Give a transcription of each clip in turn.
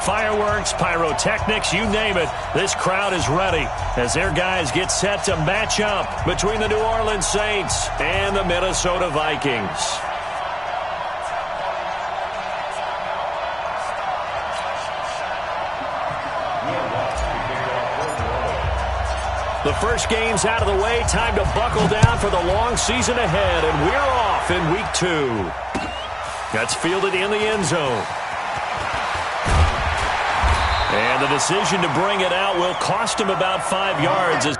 Fireworks, pyrotechnics, you name it, this crowd is ready as their guys get set to match up between the New Orleans Saints and the Minnesota Vikings. The first game's out of the way. Time to buckle down for the long season ahead, and we're off in week 2. That's fielded in the end zone. And the decision to bring it out will cost him about 5 yards.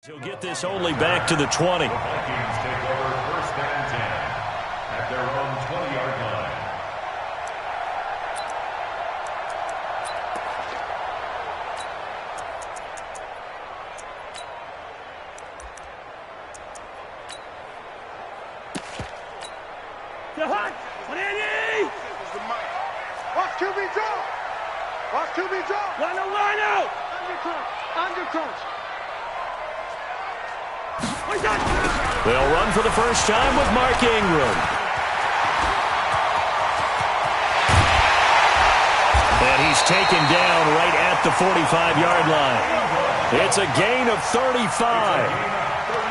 He'll get this only back to the 20. The Vikings take over first and 10 at their own 20-yard line. Watch QB drop. Watch QB drop. Line out. Undercrunch. They'll run for the first time with Mark Ingram. And he's taken down right at the 45-yard line. It's a gain of 35.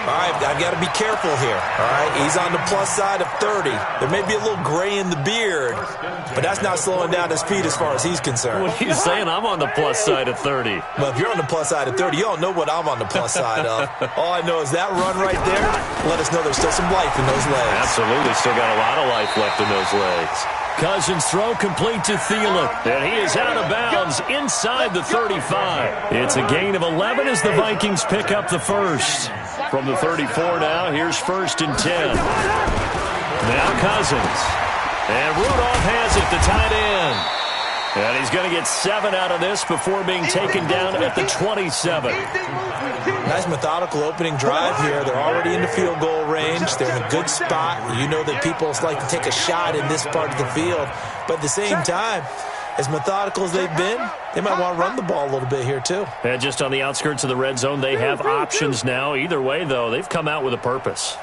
All right, I've got to be careful here. All right, he's on the plus side of 30. There may be a little gray in the beard, but that's not slowing down his speed as far as he's concerned. What are you saying? I'm on the plus side of 30. Well, if you're on the plus side of 30, you don't know what I'm on the plus side of. All I know is that run right there let us know there's still some life in those legs. Absolutely, still got a lot of life left in those legs. Cousins' throw complete to Thielen, and he is out of bounds inside the 35. It's a gain of 11 as the Vikings pick up the first. From the 34 now, here's 1st and 10. Now Cousins. And Rudolph has it, the tight end. And he's going to get 7 out of this before being taken down at the 27. Nice methodical opening drive here. They're already in the field goal range. They're in a good spot. You know that people like to take a shot in this part of the field. But at the same time, as methodical as they've been, they might want to run the ball a little bit here too. And just on the outskirts of the red zone, they have options now. Either way, though, they've come out with a purpose.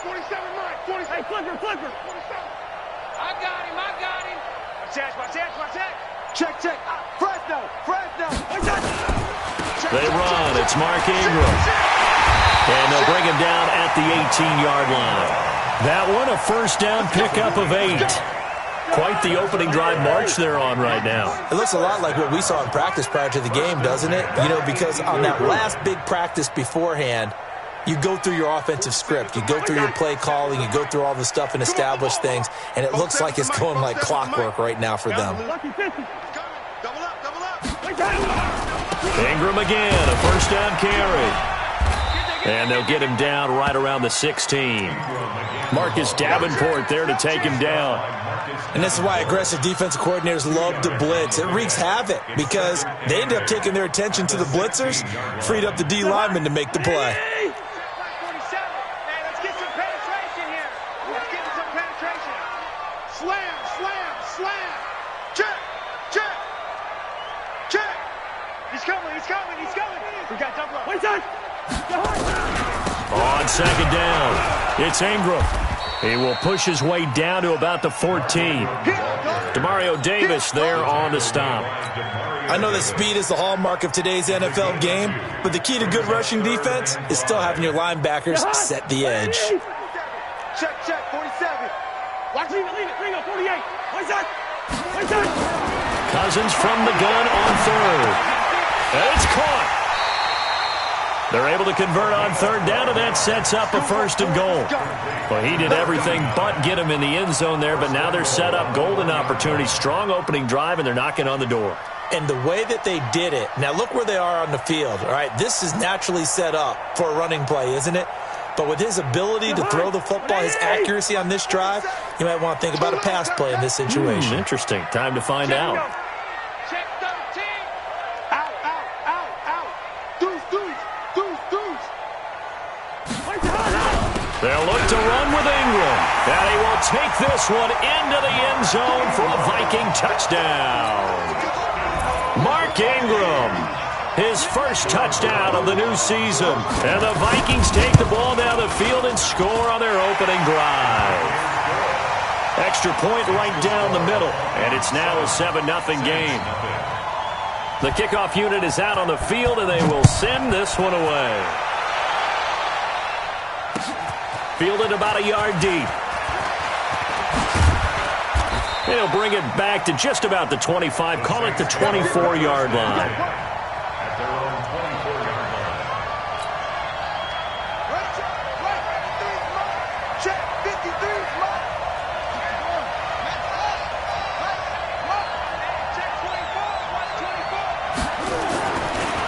47, Mike. 47. Hey, flipper. 47. I got him. Watch that. Check. Fresno. They run. It's Mark Ingram. And they'll bring him down at the 18-yard line. That one, a first down pickup of 8. Quite the opening drive march they're on right now. It looks a lot like what we saw in practice prior to the game, doesn't it? You know, because on that last big practice beforehand, you go through your offensive script. You go through your play calling. You go through all the stuff and establish things. And it looks like it's going like clockwork right now for them. Ingram again, a first down carry. And they'll get him down right around the 16. Marcus Davenport there to take him down. And this is why aggressive defensive coordinators love to blitz. It wreaks havoc because they end up taking their attention to the blitzers, freed up the D lineman to make the play. He's coming. We got double up. Wait, son. On second down, it's Ingram. He will push his way down to about the 14. Demario Davis there on the stop. I know that speed is the hallmark of today's NFL game, but the key to good rushing defense is still having your linebackers set the edge. Check, 47. Watch leave it, bring up 48. Wait, son. Cousins from the gun on third. And it's caught. They're able to convert on third down, and that sets up a first and goal. Well, he did everything but get him in the end zone there, but now they're set up golden opportunity. Strong opening drive, and they're knocking on the door. And the way that they did it, now look where they are on the field, all right? This is naturally set up for a running play, isn't it? But with his ability to throw the football, his accuracy on this drive, you might want to think about a pass play in this situation. Interesting. Time to find out. Check 13. Out. Deuce. They'll look to run with Ingram. And he will take this one into the end zone for a Viking touchdown. Mark Ingram, his first touchdown of the new season. And the Vikings take the ball down the field and score on their opening drive. Extra point right down the middle. And it's now a 7-0 game. The kickoff unit is out on the field, and they will send this one away. Fielded about a yard deep. He'll bring it back to just about the 25. Call it the 24-yard line. At their own 24-yard line. Check 53.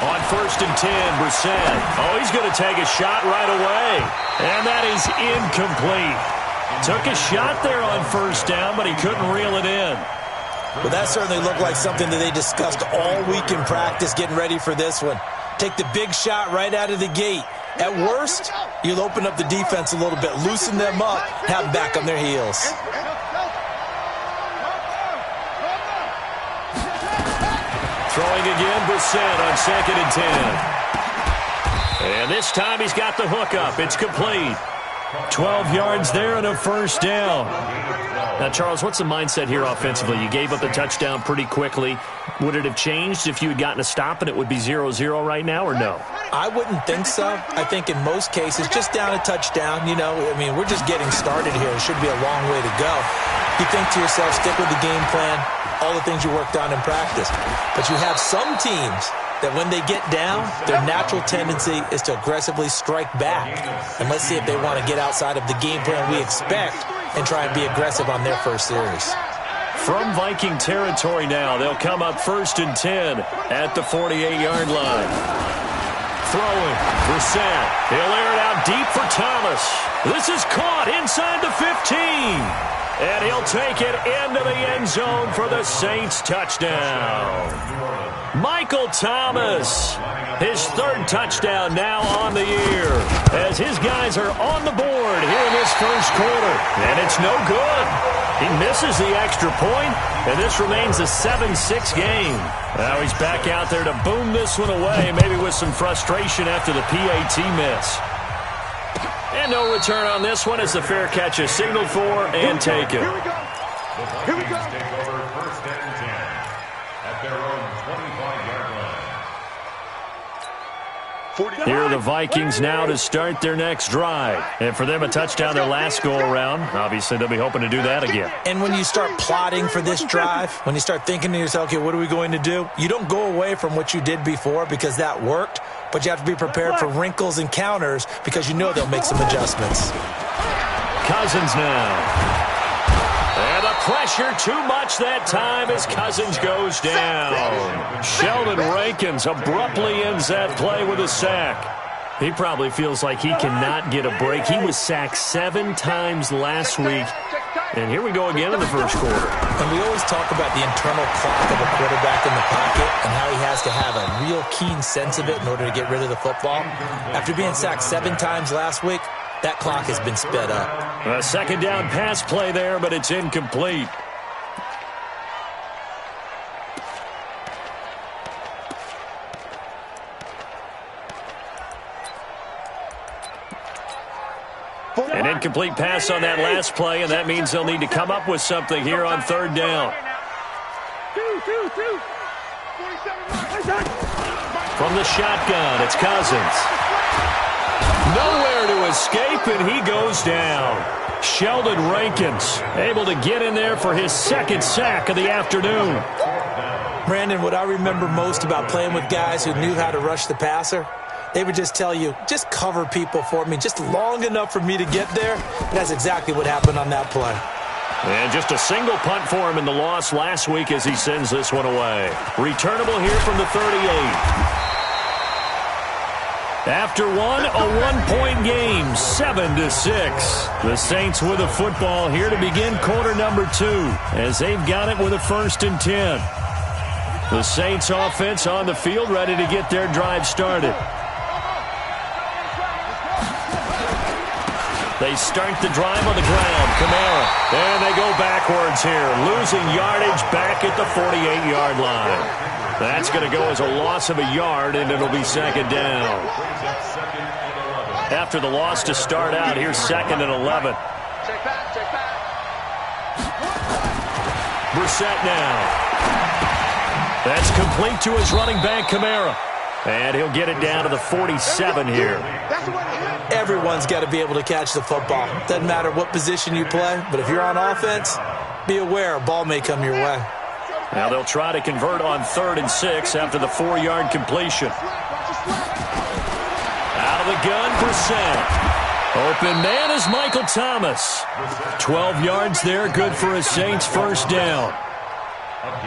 On first and 10, Brissett. Oh, he's going to take a shot right away. And that is incomplete. Took a shot there on first down, but he couldn't reel it in. Well, that certainly looked like something that they discussed all week in practice, getting ready for this one. Take the big shot right out of the gate. At worst, you'll open up the defense a little bit, loosen them up, have them back on their heels. Throwing again, Brissett on second and 10. And this time he's got the hook up. It's complete. 12 yards there and a first down. Now, Charles, what's the mindset here offensively? You gave up the touchdown pretty quickly. Would it have changed if you had gotten a stop and it would be 0-0 right now, or no? I wouldn't think so. I think in most cases, just down a touchdown, you know, I mean, we're just getting started here. It should be a long way to go. You think to yourself, stick with the game plan, all the things you worked on in practice. But you have some teams that when they get down, their natural tendency is to aggressively strike back. And let's see if they want to get outside of the game plan we expect and try and be aggressive on their first series. From Viking territory now, they'll come up first and 10 at the 48-yard line. Throwing, Brissett. He'll air it out deep for Thomas. This is caught inside the 15. And he'll take it into the end zone for the Saints touchdown. Michael Thomas, his third touchdown now on the year, as his guys are on the board here in this first quarter. And it's no good. He misses the extra point, and this remains a 7-6 game. Now he's back out there to boom this one away, maybe with some frustration after the PAT miss. And no return on this one as the fair catch is signaled for and taken. Here we go. Here we go. Take over first and 10 at their own 25-yard line. Here are the Vikings now to start their next drive. And for them, a touchdown their last go-around. Obviously, they'll be hoping to do that again. And when you start plotting for this drive, when you start thinking to yourself, okay, what are we going to do? You don't go away from what you did before because that worked, but you have to be prepared for wrinkles and counters because you know they'll make some adjustments. Cousins now. And the pressure too much that time as Cousins goes down. Sheldon Rankins abruptly ends that play with a sack. He probably feels like he cannot get a break. He was sacked 7 times last week. And here we go again in the first quarter. And we always talk about the internal clock of a quarterback in the pocket and how he has to have a real keen sense of it in order to get rid of the football. After being sacked 7 times last week, that clock has been sped up. A second down pass play there, but it's incomplete. An incomplete pass on that last play, and that means they'll need to come up with something here on third down. From the shotgun, it's Cousins. Nowhere to escape, and he goes down. Sheldon Rankins able to get in there for his second sack of the afternoon. Brandon, what I remember most about playing with guys who knew how to rush the passer, they would just tell you, just cover people for me, just long enough for me to get there. And that's exactly what happened on that play. And just a single punt for him in the loss last week as he sends this one away. Returnable here from the 38. After one, a one-point game, 7-6. The Saints with a football here to begin quarter number 2 as they've got it with a 1st and 10. The Saints offense on the field ready to get their drive started. They start the drive on the ground. Kamara. And they go backwards here, losing yardage back at the 48-yard line. That's going to go as a loss of a yard, and it'll be second down. After the loss to start out, here's 2nd and 11. Brissett now. That's complete to his running back, Kamara. And he'll get it down to the 47 here. Everyone's got to be able to catch the football. Doesn't matter what position you play, but if you're on offense, be aware a ball may come your way. Now they'll try to convert on 3rd and 6 after the 4-yard completion. Out of the gun, Brissett. Open man is Michael Thomas. 12 yards there, good for a Saints first down.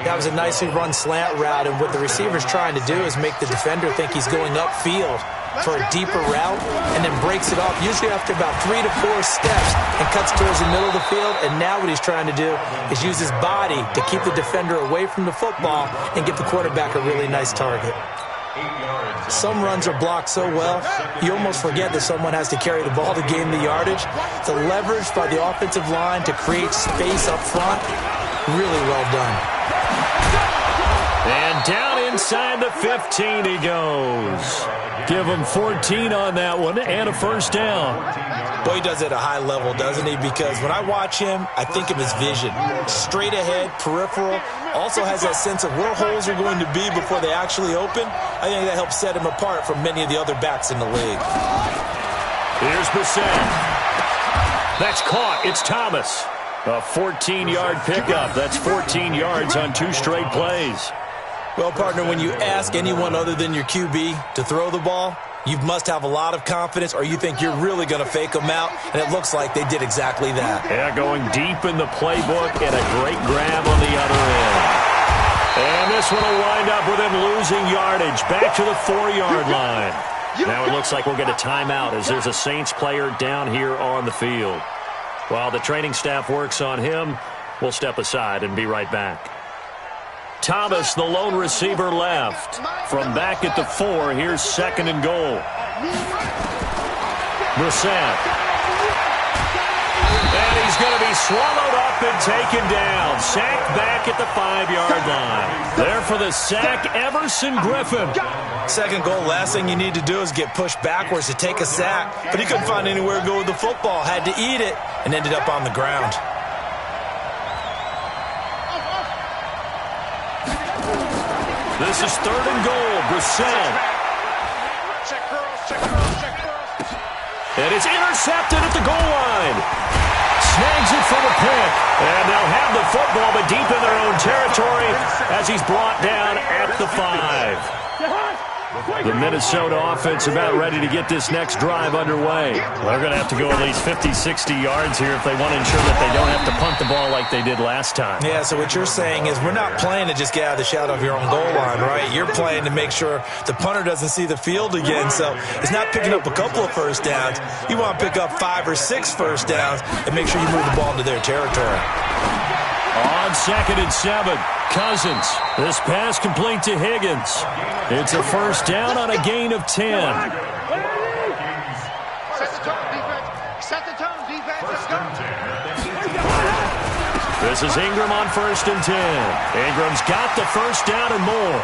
That was a nicely run slant route, and what the receiver's trying to do is make the defender think he's going upfield for a deeper route and then breaks it off, usually after about 3 to 4 steps, and cuts towards the middle of the field. And now what he's trying to do is use his body to keep the defender away from the football and give the quarterback a really nice target. Some runs are blocked so well, you almost forget that someone has to carry the ball to gain the yardage. The leverage by the offensive line to create space up front, really well done. And down inside the 15 he goes. Give him 14 on that one and a first down. Boy, he does it at a high level, doesn't he? Because when I watch him, I think of his vision. Straight ahead, peripheral. Also has that sense of where holes are going to be before they actually open. I think that helps set him apart from many of the other backs in the league. Here's Brissett. That's caught. It's Thomas. A 14-yard pickup. That's 14 yards on 2 straight plays. Well, partner, when you ask anyone other than your QB to throw the ball, you must have a lot of confidence, or you think you're really going to fake them out, and it looks like they did exactly that. Yeah, going deep in the playbook and a great grab on the other end. And this one will wind up with him losing yardage back to the 4-yard line. Now it looks like we'll get a timeout as there's a Saints player down here on the field. While the training staff works on him, we'll step aside and be right back. Thomas, the lone receiver, left. From back at the 4, here's 2nd and goal. Brissett. And he's going to be swallowed up and taken down. Sacked back at the 5-yard line. There for the sack, Everson Griffin. 2nd goal, last thing you need to do is get pushed backwards to take a sack. But he couldn't find anywhere to go with the football. Had to eat it and ended up on the ground. This is 3rd and goal. Brissett. And it's intercepted at the goal line. Snags it from a pick. And they'll have the football, but deep in their own territory as he's brought down at the 5. The Minnesota offense about ready to get this next drive underway. They're going to have to go at least 50, 60 yards here if they want to ensure that they don't have to punt the ball like they did last time. Yeah, so what you're saying is we're not playing to just get out of the shadow of your own goal line, right? You're playing to make sure the punter doesn't see the field again. So it's not picking up a couple of first downs. You want to pick up 5 or 6 first downs and make sure you move the ball into their territory. On 2nd and 7, Cousins. This pass complete to Higgins. It's a first down on a gain of 10. Set the tone, defense. Set the tone, defense. Let's go. This is Ingram on 1st and 10. Ingram's got the first down and more.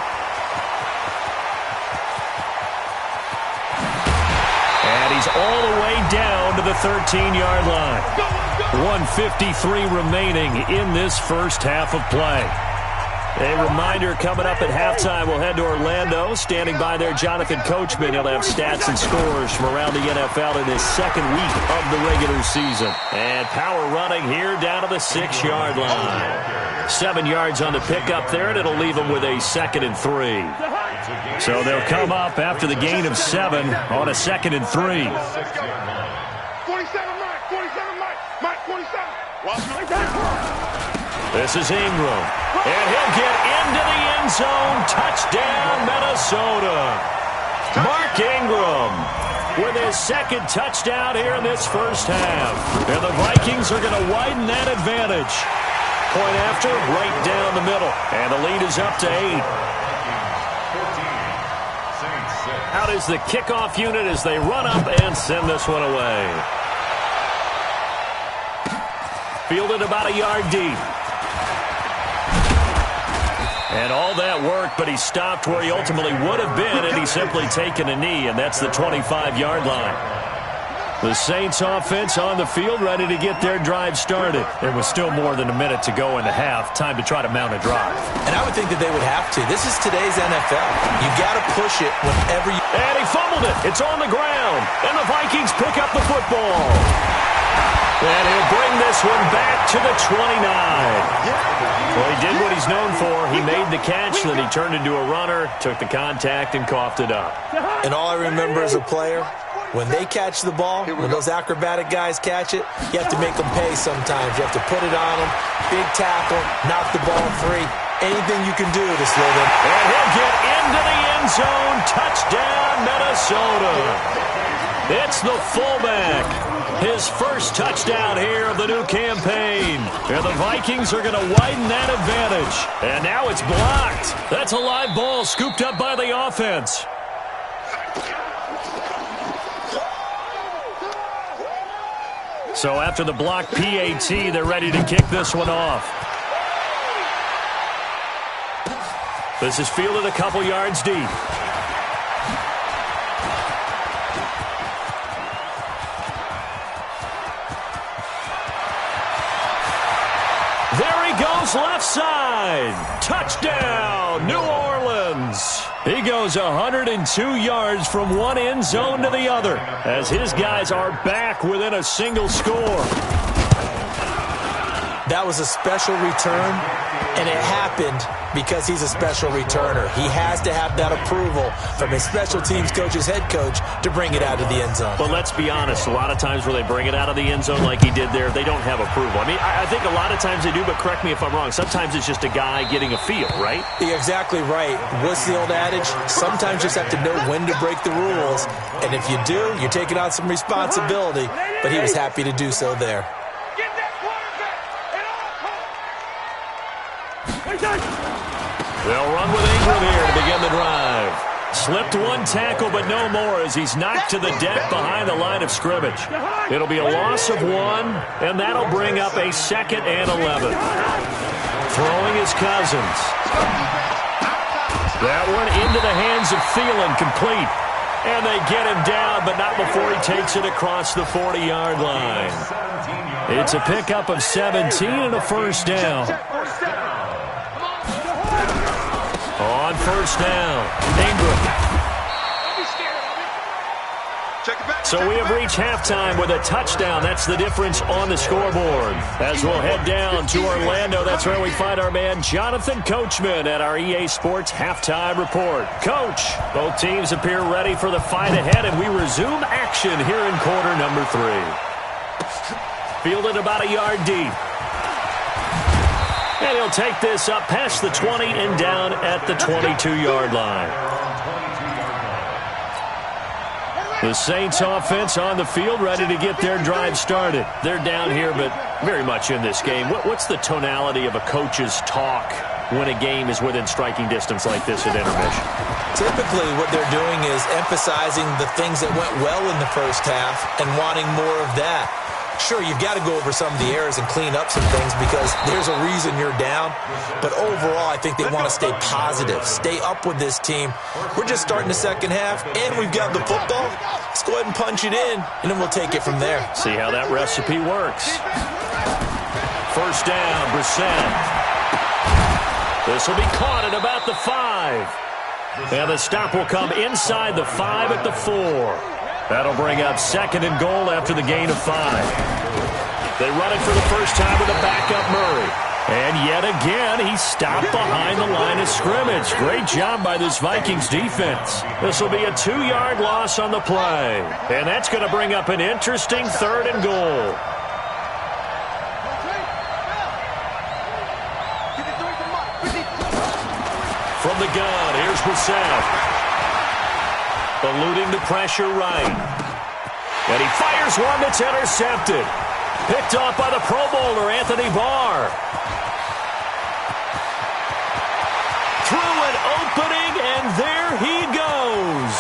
And he's all the way down to the 13-yard line. 1:53 remaining in this first half of play. A reminder, coming up at halftime, we'll head to Orlando. Standing by there, Jonathan Coachman. He'll have stats and scores from around the NFL in his 2nd week of the regular season. And power running here down to the 6-yard line. 7 yards on the pickup there, and it'll leave them with a 2nd and 3. So they'll come up after the gain of 7 on a 2nd and 3. 47, Mike. 47, Mike. Mike, 47. This is Ingram. And he'll get into the end zone. Touchdown, Minnesota. Mark Ingram with his 2nd touchdown here in this first half. And the Vikings are going to widen that advantage. Point after, right down the middle. And the lead is up to 8. Out is the kickoff unit as they run up and send this one away. Fielded about a yard deep. And all that work, but he stopped where he ultimately would have been had he simply taken a knee, and that's the 25-yard line. The Saints offense on the field ready to get their drive started. There was still more than a minute to go in the half. Time to try to mount a drive. And I would think that they would have to. This is today's NFL. You got to push it whenever you... And he fumbled it. It's on the ground. And the Vikings pick up the football. And he'll bring this one back to the 29. Well, he did what he's known for. He made the catch, then he turned into a runner, took the contact, and coughed it up. And all I remember as a player, when they catch the ball, when those acrobatic guys catch it, you have to make them pay sometimes. You have to put it on them, big tackle, knock the ball free. Anything you can do to slow them. And he'll get into the end zone. Touchdown, Minnesota. It's the fullback. His first touchdown here of the new campaign. And the Vikings are going to widen that advantage. And now it's blocked. That's a live ball scooped up by the offense. So after the blocked PAT, they're ready to kick this one off. This is fielded a couple yards deep. There he goes left side. Touchdown, New Orleans. He goes 102 yards from one end zone to the other as his guys are back within a single score. That was a special return, and it happened because he's a special returner. He has to have that approval from his special teams coach's head coach to bring it out of the end zone. But let's be honest, a lot of times where they bring it out of the end zone like he did there, they don't have approval. I mean, I think a lot of times they do, but correct me if I'm wrong. Sometimes it's just a guy getting a feel, right? You're exactly right. What's the old adage? Sometimes you just have to know when to break the rules. And if you do, you're taking on some responsibility. But he was happy to do so there. They'll run with Ingram here to begin the drive. Slipped one tackle, but no more as he's knocked to the deck behind the line of scrimmage. It'll be a loss of 1, and that'll bring up a 2nd and 11. Throwing his Cousins. That one into the hands of Thielen, complete. And they get him down, but not before he takes it across the 40-yard line. It's a pickup of 17 and a first down. On first down, Ingram. So we have reached halftime with a touchdown. That's the difference on the scoreboard. As we'll head down to Orlando, that's where we find our man Jonathan Coachman at our EA Sports Halftime Report. Coach, both teams appear ready for the fight ahead, and we resume action here in quarter number 3. Fielded about a yard deep. And he'll take this up past the 20 and down at the 22-yard line. The Saints offense on the field, ready to get their drive started. They're down here, but very much in this game. What's the tonality of a coach's talk when a game is within striking distance like this at intermission? Typically, what they're doing is emphasizing the things that went well in the first half and wanting more of that. Sure, you've got to go over some of the errors and clean up some things because there's a reason you're down. But overall, I think they want to stay positive, stay up with this team. We're just starting the second half, and we've got the football. Let's go ahead and punch it in, and then we'll take it from there. See how that recipe works. First down, Brissett. This will be caught at about the 5. And the stop will come inside the 5 at the 4. That'll bring up 2nd and goal after the gain of 5. They run it for the first time with a backup Murray. And yet again, he's stopped behind the line of scrimmage. Great job by this Vikings defense. This will be a 2-yard loss on the play. And that's going to bring up an interesting 3rd and goal. From the gun, here's Brissett. Eluding the pressure right. And he fires one that's intercepted. Picked off by the Pro Bowler, Anthony Barr. Through an opening, and there he goes.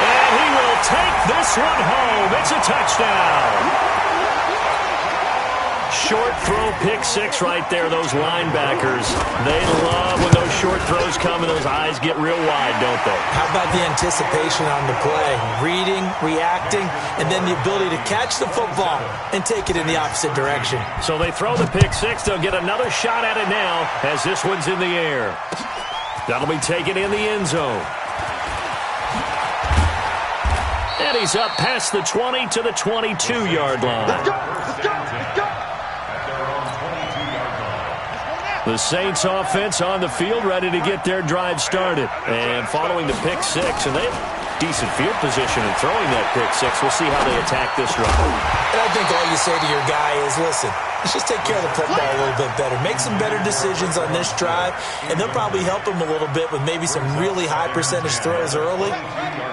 And he will take this one home. It's a touchdown. Short throw, pick 6 right there. Those linebackers, they love when those short throws come and those eyes get real wide, don't they? How about the anticipation on the play? Reading, reacting, and then the ability to catch the football and take it in the opposite direction. So they throw the pick 6. They'll get another shot at it now as this one's in the air. That'll be taken in the end zone. And he's up past the 20 to the 22-yard line. Let's go! Let's go! Let's go! The Saints offense on the field, ready to get their drive started. And following the pick 6, and they have decent field position in throwing that pick 6. We'll see how they attack this drive. And I think all you say to your guy is, listen, let's just take care of the football a little bit better. Make some better decisions on this drive, and they'll probably help him a little bit with maybe some really high percentage throws early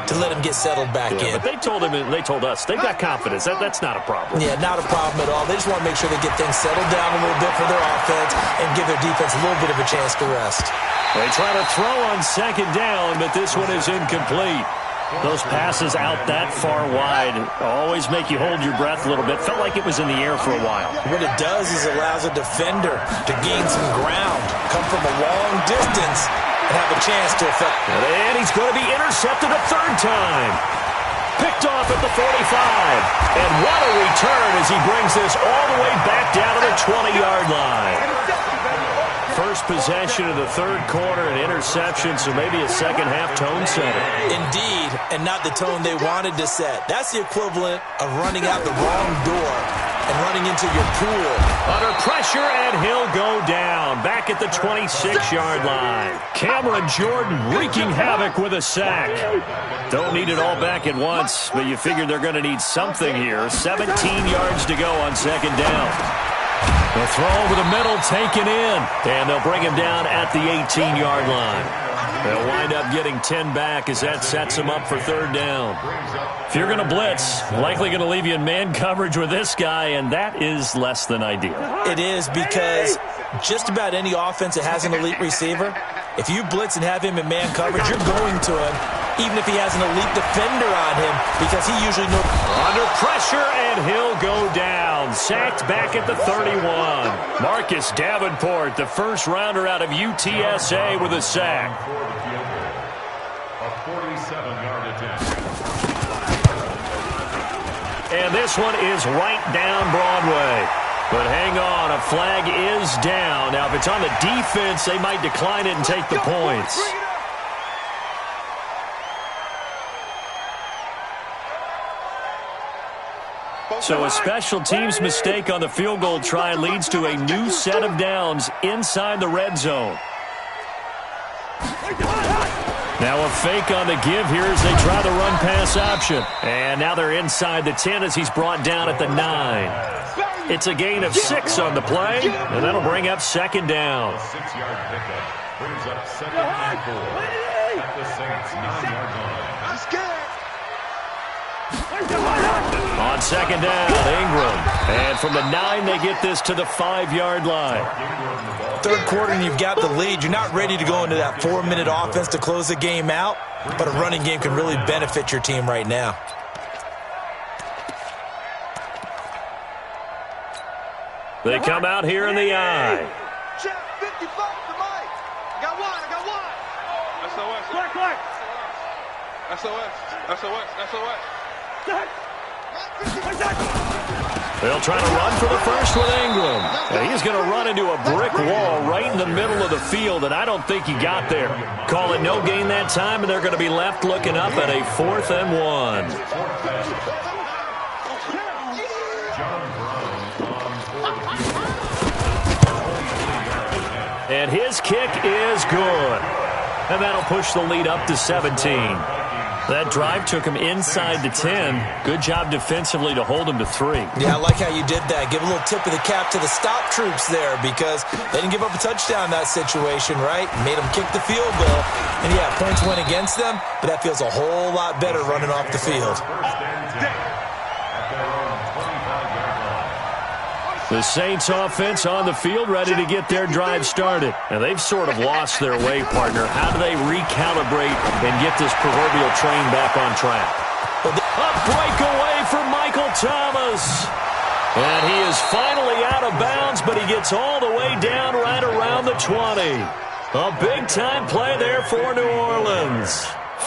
to let him get settled back in. But they told him, and they told us, they've got confidence. That's not a problem. Yeah, not a problem at all. They just want to make sure they get things settled down a little bit for their offense and give their defense a little bit of a chance to rest. They try to throw on 2nd down, but this one is incomplete. Those passes out that far wide always make you hold your breath a little bit. Felt like it was in the air for a while. What it does is it allows a defender to gain some ground, come from a long distance, and have a chance to affect. And he's going to be intercepted a 3rd time. Picked off at the 45. And what a return as he brings this all the way back down to the 20-yard line. First possession of the 3rd quarter, an interception, so maybe a second-half tone setter. Indeed, and not the tone they wanted to set. That's the equivalent of running out the wrong door and running into your pool. Under pressure, and he'll go down. Back at the 26-yard line. Cameron Jordan wreaking havoc with a sack. Don't need it all back at once, but you figure they're going to need something here. 17 yards to go on 2nd down. The throw over the middle, taken in, and they'll bring him down at the 18-yard line. They'll wind up getting 10 back as that sets them up for 3rd down. If you're going to blitz, likely going to leave you in man coverage with this guy, and that is less than ideal. It is because just about any offense that has an elite receiver, if you blitz and have him in man coverage, you're going to him, even if he has an elite defender on him, because he usually knows. Under pressure, and he'll go down. Sacked back at the 31. Marcus Davenport, the first rounder out of UTSA, with a sack. A 47-yard attempt. And this one is right down Broadway. But hang on, a flag is down. Now, if it's on the defense, they might decline it and take the points. So a special teams mistake on the field goal try leads to a new set of downs inside the red zone. Now a fake on the give here as they try the run-pass option. And now they're inside the 10 as he's brought down at the 9. It's a gain of 6 on the play, and that'll bring up second down. 6-yard pickup brings up second and 4 at the Saints' 9-yard line. I'm scared. On second down, Ingram. And from the 9, they get this to the 5-yard line. Third quarter and you've got the lead. You're not ready to go into that 4-minute offense to close the game out, but a running game can really benefit your team right now. They come out here in the I. Check 55 to Mike. I got one. SOS. Clark. SOS. They'll try to run for the first with Ingram. And he's going to run into a brick wall right in the middle of the field, and I don't think he got there. Call it no gain that time, and they're going to be left looking up at a 4th and 1. And his kick is good. And that'll push the lead up to 17. That drive took him inside the 10. Good job defensively to hold him to 3. Yeah, I like how you did that. Give a little tip of the cap to the stop troops there because they didn't give up a touchdown in that situation, right? Made them kick the field goal. And, yeah, points went against them, but that feels a whole lot better running off the field. The Saints offense on the field ready to get their drive started. And they've sort of lost their way, partner. How do they recalibrate and get this proverbial train back on track? A breakaway for Michael Thomas. And he is finally out of bounds, but he gets all the way down right around the 20. A big-time play there for New Orleans.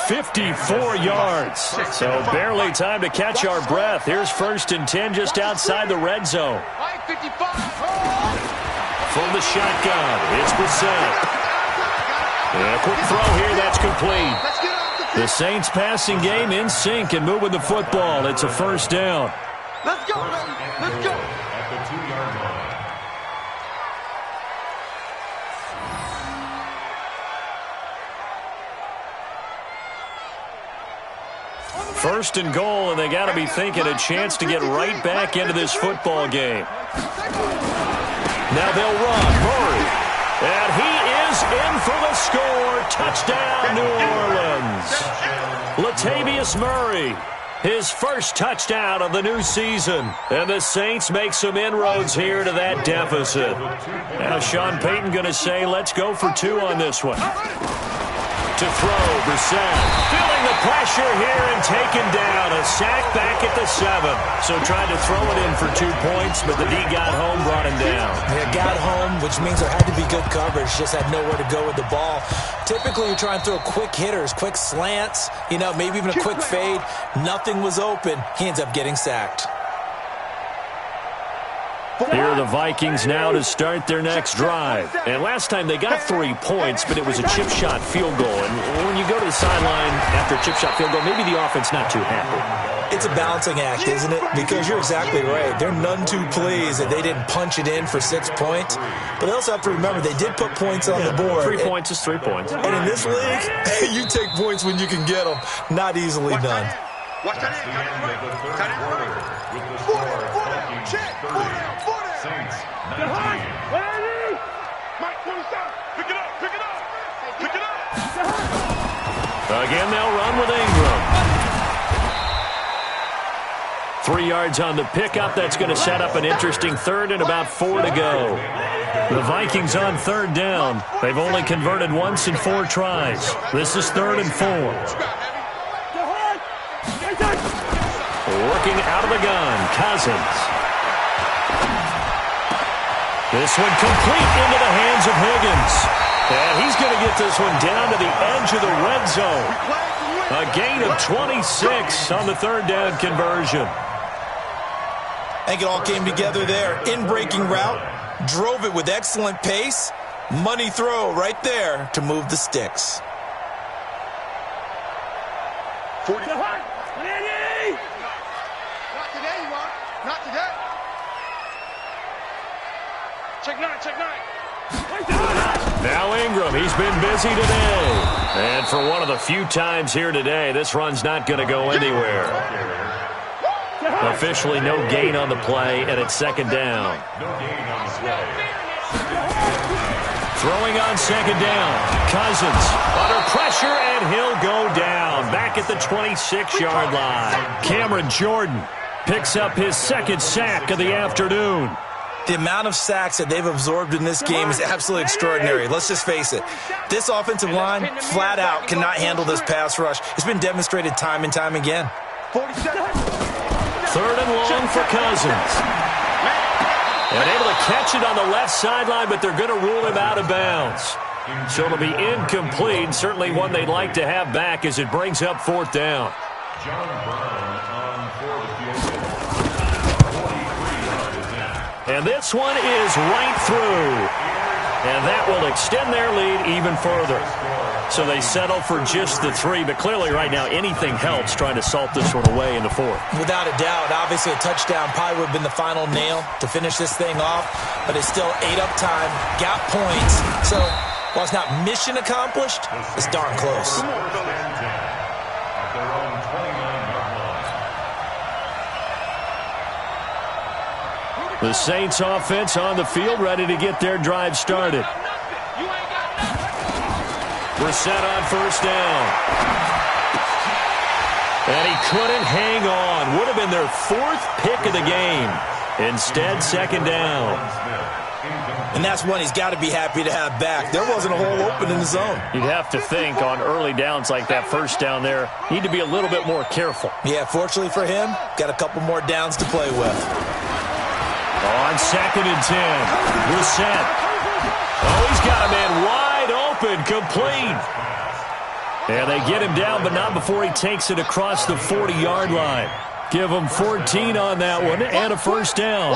54 yards. So barely time to catch our breath. Here's 1st and 10 just outside the red zone. From the shotgun, it's Brissett. And a quick throw here, that's complete. The Saints passing game in sync and moving the football. It's a 1st down. Let's go, baby. Let's go. At the 2-yard line. 1st and goal, and they got to be thinking a chance to get right back into this football game. Now they'll run. Murray. And he is in for the score. Touchdown, New Orleans. Latavius Murray. His first touchdown of the new season. And the Saints make some inroads here to that deficit. Now Sean Payton going to say, let's go for 2 on this one. To throw, Brissett feeling the pressure here and taken down. A sack back at the 7. So tried to throw it in for 2 points, but the D got home, brought him down. Yeah, got home, which means there had to be good coverage. Just had nowhere to go with the ball. Typically, you're trying to throw quick hitters, quick slants, maybe even a quick fade. Nothing was open. He ends up getting sacked. Here are the Vikings now to start their next drive. And last time they got 3 points, but it was a chip shot field goal. And when you go to the sideline after a chip shot field goal, maybe the offense not too happy. It's a balancing act, isn't it? Because you're exactly right. They're none too pleased that they didn't punch it in for 6 points. But they also have to remember they did put points on the board. 3 points is 3 points. And in this league, you take points when you can get them. Not easily done. Watch that in. With the score of Vikings 30, Saints 19. Mike, 27. Pick it up. Again, they'll run with Ingram. 3 yards on the pickup. That's going to set up an interesting third and about 4 to go. The Vikings on third down. They've only converted once in 4 tries. This is 3rd and 4. Working out of the gun, Cousins. This one complete into the hands of Higgins. And he's going to get this one down to the edge of the red zone. A gain of 26 on the 3rd down conversion. I think it all came together there. In-breaking route, drove it with excellent pace. Money throw right there to move the sticks. 40. Not today, you are. Not today. Check 9, check 9. Now Ingram, he's been busy today. And for one of the few times here today, this run's not going to go anywhere. Officially no gain on the play, and it's 2nd down. Throwing on 2nd down. Cousins under pressure, and he'll go down. Back at the 26-yard line. Cameron Jordan picks up his 2nd sack of the afternoon. The amount of sacks that they've absorbed in this game is absolutely extraordinary. Let's just face it. This offensive line, flat out, cannot handle this pass rush. It's been demonstrated time and time again. 3rd and long for Cousins. And able to catch it on the left sideline, but they're going to rule him out of bounds. So it'll be incomplete. Certainly one they'd like to have back as it brings up 4th down. John Brown on for the field goal. And this one is right through. And that will extend their lead even further. So they settle for just the 3, but clearly right now anything helps trying to salt this one away in the 4th. Without a doubt, obviously a touchdown probably would have been the final nail to finish this thing off, but it's still ate up time, got points. So while it's not mission accomplished, it's darn close. The Saints offense on the field, ready to get their drive started. Brissett on 1st down. And he couldn't hang on. Would have been their 4th pick of the game. Instead, 2nd down. And that's one he's got to be happy to have back. There wasn't a hole open in the zone. You'd have to think on early downs like that 1st down there, need to be a little bit more careful. Yeah, fortunately for him, got a couple more downs to play with. On 2nd and 10, Brissett. Oh, he's got a man wide open, complete. And they get him down, but not before he takes it across the 40-yard line. Give him 14 on that one and a 1st down.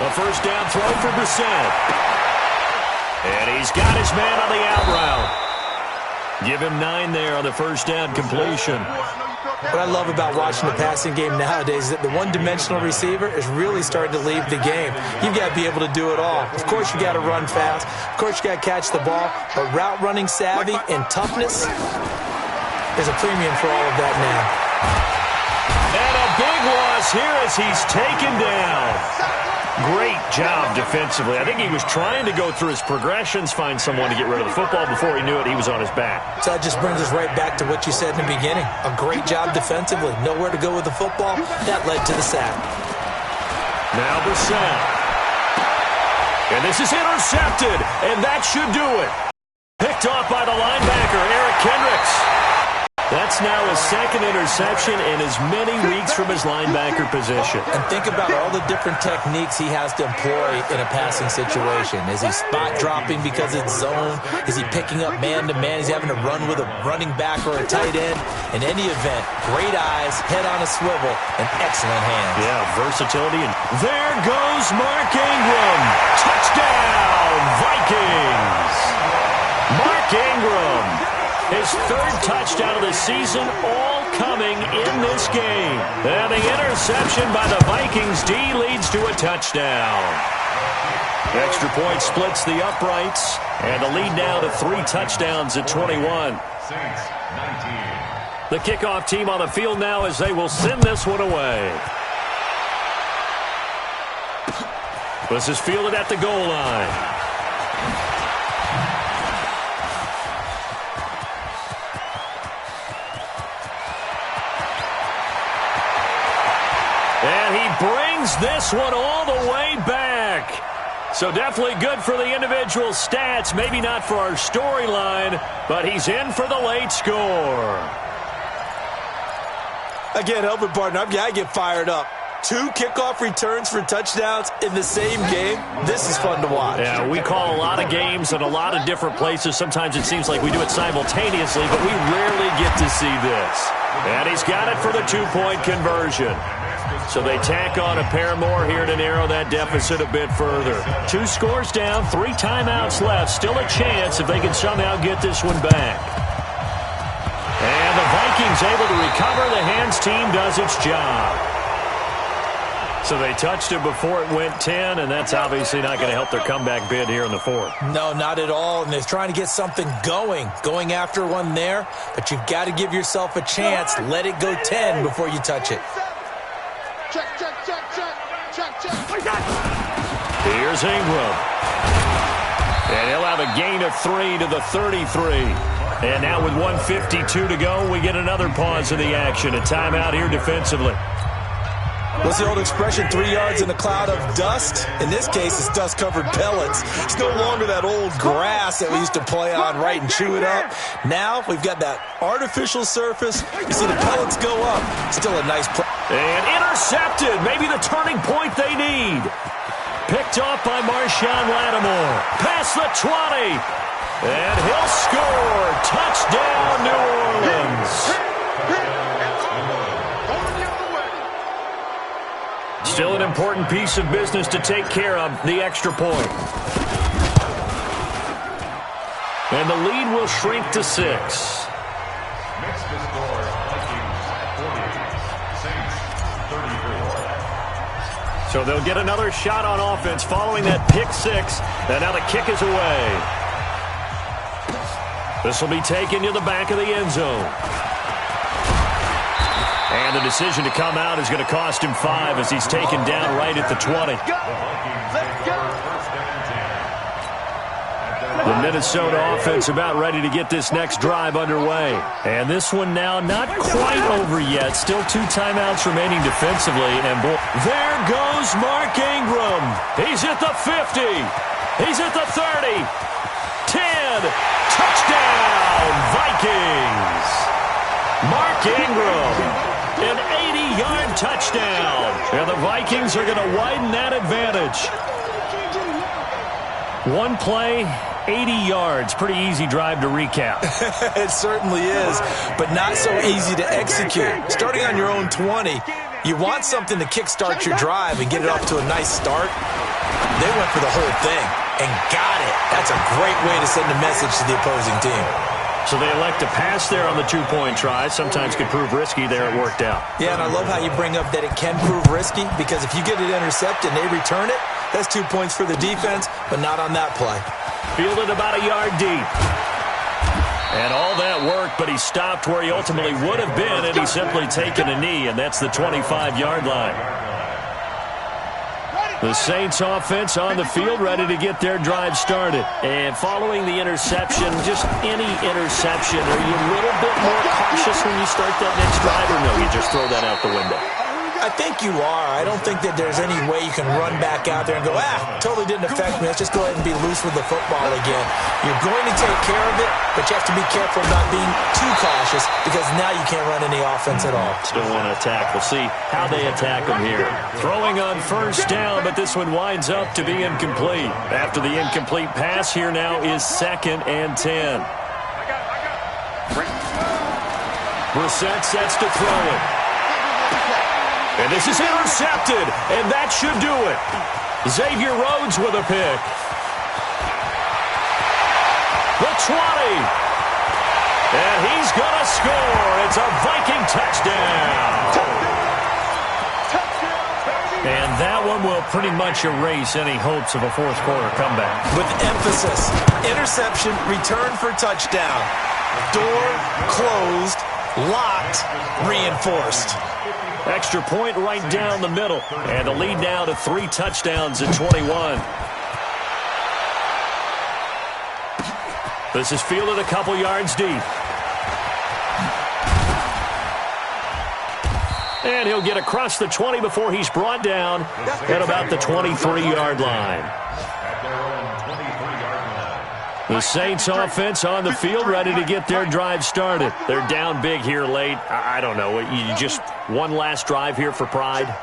A 1st down throw for Brissett. And he's got his man on the out route. Give him 9 there on the 1st down completion. What I love about watching the passing game nowadays is that the one-dimensional receiver is really starting to leave the game. You've got to be able to do it all. Of course, you got to run fast. Of course, you got to catch the ball. But route running savvy and toughness, there's a premium for all of that now. And a big loss here as he's taken down. Great job defensively. I think he was trying to go through his progressions, find someone to get rid of the football. Before he knew it, he was on his back. So that just brings us right back to what you said in the beginning. A great job defensively. Nowhere to go with the football. That led to the sack. Now Brissett. And this is intercepted, and that should do it. Picked off by the linebacker, Eric Kendricks. That's now his 2nd interception in as many weeks from his linebacker position. And think about all the different techniques he has to employ in a passing situation. Is he spot dropping because it's zone? Is he picking up man-to-man? Is he having to run with a running back or a tight end? In any event, great eyes, head on a swivel, and excellent hands. Yeah, versatility. And there goes Mark Ingram. Touchdown, Vikings. Mark Ingram. His 3rd touchdown of the season, all coming in this game. And the interception by the Vikings D leads to a touchdown. Extra point splits the uprights, and the lead now to 3 touchdowns at 21. The kickoff team on the field now as they will send this one away. This is fielded at the goal line. he brings this one all the way back. So definitely good for the individual stats. Maybe not for our storyline, but he's in for the late score. I can't help it, partner. I get fired up. 2 kickoff returns for touchdowns in the same game. This is fun to watch. Yeah, we call a lot of games in a lot of different places. Sometimes it seems like we do it simultaneously, but we rarely get to see this. And he's got it for the 2-point conversion. So they tack on a pair more here to narrow that deficit a bit further. 2 scores down, 3 timeouts left. Still a chance if they can somehow get this one back. And the Vikings able to recover. The hands team does its job. So they touched it before it went 10, and that's obviously not going to help their comeback bid here in the 4th. No, not at all, and they're trying to get something going after one there, but you've got to give yourself a chance. Let it go 10 before you touch it. Check. Here's Ingram. And he'll have a gain of 3 to the 33. And now with 1:52 to go, we get another pause in the action. A timeout here defensively. What's the old expression, 3 yards in a cloud of dust? In this case, it's dust-covered pellets. It's no longer that old grass that we used to play on, right, and chew it up. Now we've got that artificial surface. You see the pellets go up. Still a nice play. And intercepted. Maybe the turning point they need. Picked off by Marshawn Lattimore. Past the 20. And he'll score. Touchdown, New Orleans. Still an important piece of business to take care of, the extra point. And the lead will shrink to 6. Next to score, Vikings 40, Saints 34. So they'll get another shot on offense following that pick 6. And now the kick is away. This will be taken to the back of the end zone. And the decision to come out is going to cost him 5 as he's taken down right at the 20. The Minnesota offense about ready to get this next drive underway. And this one now not quite over yet. Still 2 timeouts remaining defensively. And there goes Mark Ingram. He's at the 50. He's at the 30. 10. Touchdown, Vikings. Mark Ingram. An 80-yard touchdown. And the Vikings are going to widen that advantage. One play, 80 yards. Pretty easy drive to recap. It certainly is, but not so easy to execute. Starting on your own 20, you want something to kickstart your drive and get it off to a nice start. They went for the whole thing and got it. That's a great way to send a message to the opposing team. So they elect to pass there on the 2-point try. Sometimes could prove risky. There it worked out. Yeah, and I love how you bring up that it can prove risky, because if you get it intercepted and they return it, that's 2 points for the defense, but not on that play. Fielded about a yard deep. And all that worked, but he stopped where he ultimately would have been, and he's simply taken a knee, and that's the 25-yard line. The Saints offense on the field ready to get their drive started. And following the interception, just any interception, are you a little bit more cautious when you start that next drive, or no, you just throw that out the window? I think you are. I don't think that there's any way you can run back out there and go, totally didn't affect me. Let's just go ahead and be loose with the football again. You're going to take care of it, but you have to be careful of not being too cautious, because now you can't run any offense at all. Still want to attack. We'll see how they attack them here. Throwing on first down, but this one winds up to be incomplete. After the incomplete pass, here now is 2nd and 10. Brissett sets to throw it. And this is intercepted, and that should do it. Xavier Rhodes with a pick. The 20. And he's going to score. It's a Viking touchdown. And that one will pretty much erase any hopes of a fourth-quarter comeback. With emphasis, interception, return for touchdown. Door closed, locked, reinforced. Extra point right down the middle. And the lead now to 3 touchdowns at 21. This is fielded a couple yards deep. And he'll get across the 20 before he's brought down at about the 23-yard line. At their own 23-yard line. The Saints offense on the field ready to get their drive started. They're down big here late. I don't know. You just one last drive here for pride?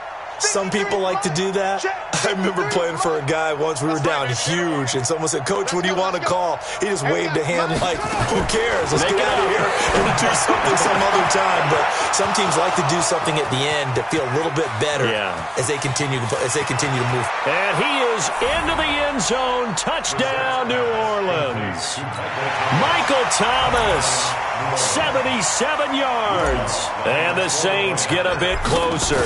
Some people like to do that. I remember playing for a guy once. We were down huge, and someone said, "Coach, what do you want to call?" He just waved a hand like, "Who cares? Let's get out of here and do something some other time." But some teams like to do something at the end to feel a little bit better as they continue to move. And he is into the end zone. Touchdown, New Orleans. Michael Thomas, 77 yards. And the Saints get a bit closer.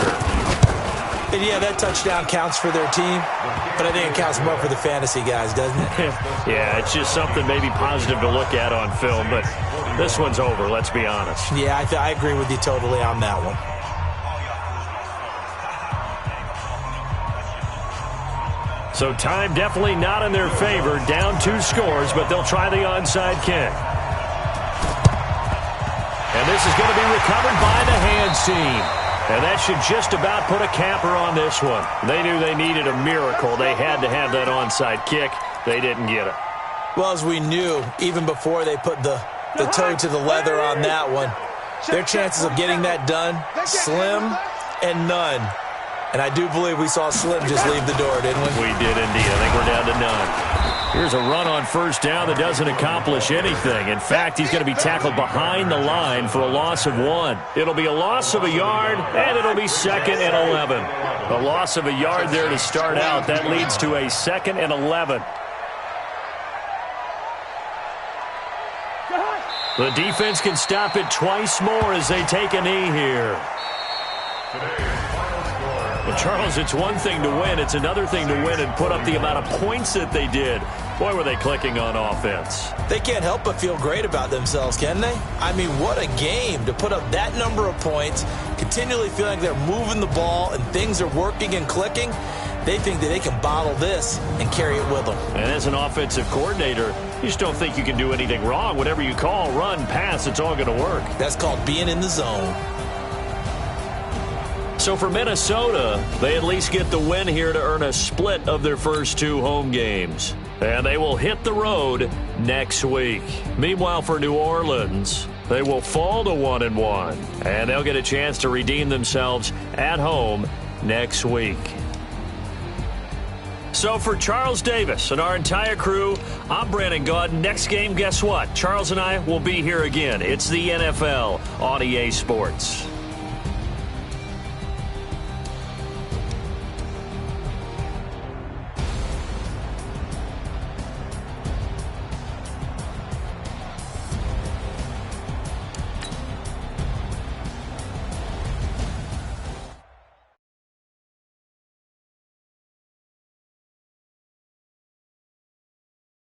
And yeah, that touchdown counts for their team, but I think it counts more for the fantasy guys, doesn't it? Yeah, it's just something maybe positive to look at on film, but this one's over, let's be honest. Yeah, I agree with you totally on that one. So time definitely not in their favor, down 2 scores, but they'll try the onside kick. And this is going to be recovered by the hands team. And that should just about put a capper on this one. They knew they needed a miracle. They had to have that onside kick. They didn't get it. Well, as we knew, even before they put the toe to the leather on that one, their chances of getting that done, slim and none. And I do believe we saw Slim just leave the door, didn't we? We did indeed. I think we're down to none. Here's a run on first down that doesn't accomplish anything. In fact, he's going to be tackled behind the line for a loss of 1. It'll be a loss of a yard, and it'll be 2nd and 11. A loss of a yard there to start out. That leads to a 2nd and 11. The defense can stop it twice more as they take a knee here. Well, Charles, it's one thing to win. It's another thing to win and put up the amount of points that they did. Boy, were they clicking on offense. They can't help but feel great about themselves, can they? I mean, what a game to put up that number of points, continually feeling like they're moving the ball and things are working and clicking. They think that they can bottle this and carry it with them. And as an offensive coordinator, you just don't think you can do anything wrong. Whatever you call, run, pass, it's all going to work. That's called being in the zone. So for Minnesota, they at least get the win here to earn a split of their first 2 home games. And they will hit the road next week. Meanwhile, for New Orleans, they will fall to 1-1. And they'll get a chance to redeem themselves at home next week. So for Charles Davis and our entire crew, I'm Brandon Gaud. Next game, guess what? Charles and I will be here again. It's the NFL on EA Sports.